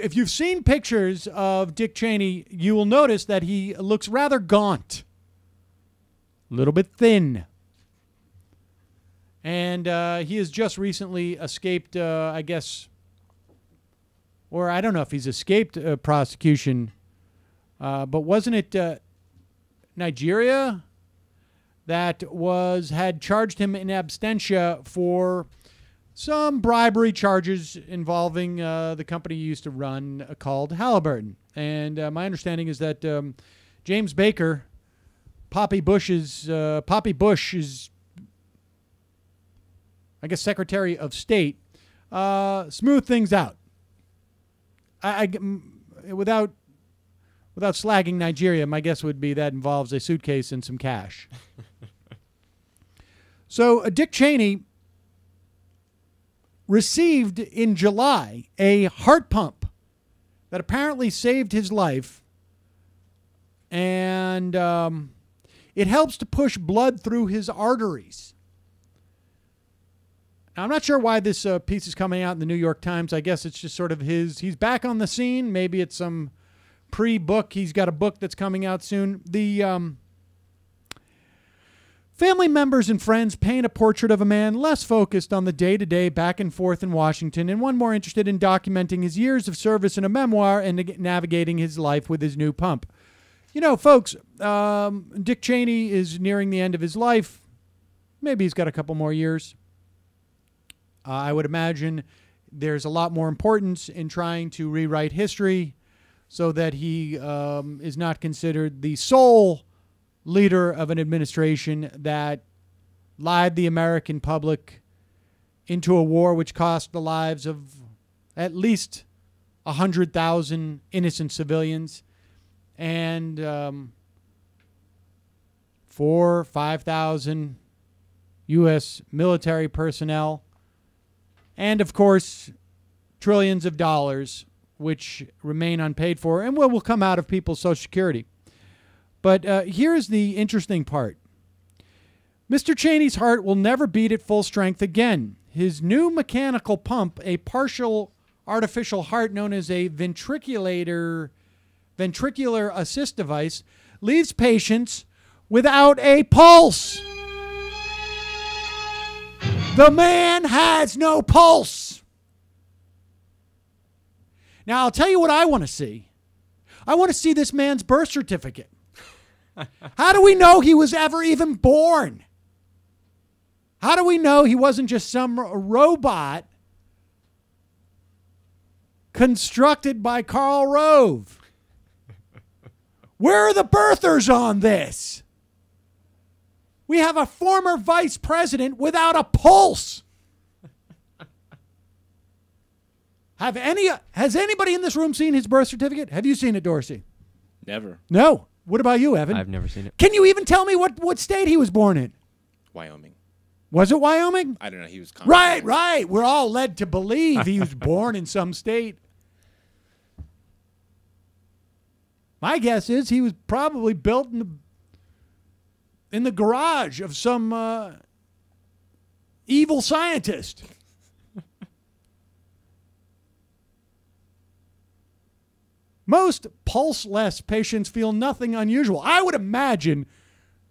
if you've seen pictures of Dick Cheney, you will notice that he looks rather gaunt, a little bit thin. And he has just recently escaped, I guess, or I don't know if he's escaped prosecution, but wasn't it Nigeria that had charged him in absentia for some bribery charges involving the company he used to run called Halliburton. And my understanding is that James Baker, Poppy Bush's, I guess, Secretary of State, smoothed things out. Without slagging Nigeria, my guess would be that involves a suitcase and some cash. So Dick Cheney received in July a heart pump that apparently saved his life, and it helps to push blood through his arteries. Now, I'm not sure why this piece is coming out in the New York Times. I guess it's just sort of he's back on the scene. Maybe it's some pre-book. He's got a book that's coming out soon. The family members and friends paint a portrait of a man less focused on the day-to-day back and forth in Washington and one more interested in documenting his years of service in a memoir and navigating his life with his new pump. You know, folks, Dick Cheney is nearing the end of his life. Maybe he's got a couple more years. I would imagine there's a lot more importance in trying to rewrite history so that he is not considered the sole leader of an administration that lied the American public into a war which cost the lives of at least 100,000 innocent civilians and 4,000 or 5,000 U.S. military personnel. And, of course, trillions of dollars, which remain unpaid for and will come out of people's Social Security. But here's the interesting part. Mr. Cheney's heart will never beat at full strength again. His new mechanical pump, a partial artificial heart known as a ventricular assist device, leaves patients without a pulse. The man has no pulse. Now, I'll tell you what I want to see. I want to see this man's birth certificate. How do we know he was ever even born? How do we know he wasn't just some robot constructed by Karl Rove? Where are the birthers on this? We have a former vice president without a pulse. Has anybody in this room seen his birth certificate? Have you seen it, Dorsey? Never. No. What about you, Evan? I've never seen it. Can you even tell me what state he was born in? Wyoming. Was it Wyoming? I don't know. He was Right. We're all led to believe he was born in some state. My guess is he was probably built in the garage of some evil scientist. Most pulseless patients feel nothing unusual. I would imagine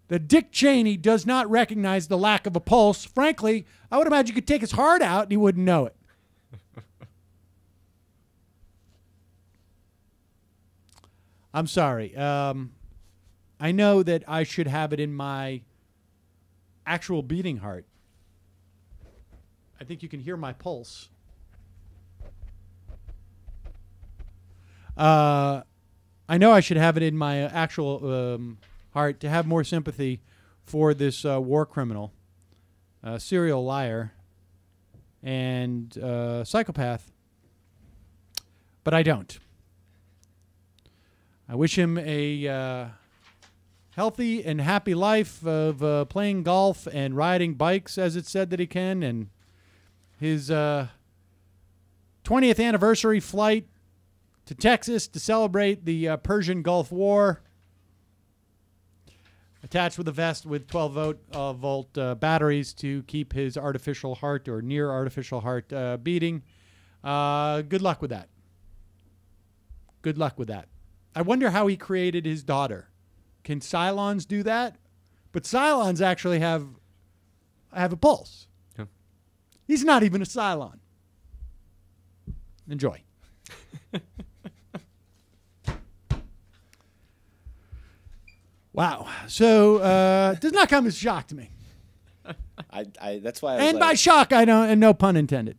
that Dick Cheney does not recognize the lack of a pulse. Frankly, I would imagine you could take his heart out and he wouldn't know it. I'm sorry. I know that I should have it in my actual beating heart. I think you can hear my pulse. I know I should have it in my actual heart to have more sympathy for this war criminal, serial liar, and psychopath, but I don't. I wish him a healthy and happy life of playing golf and riding bikes, as it's said that he can, and his 20th anniversary flight to Texas to celebrate the Persian Gulf War, attached with a vest with 12-volt batteries to keep his artificial heart or near artificial heart beating. Good luck with that. Good luck with that. I wonder how he created his daughter. Can Cylons do that? But Cylons actually have a pulse. Yeah. He's not even a Cylon. Enjoy. Wow. So does not come as a shock to me. That's why I was And like, by shock, I don't, and no pun intended.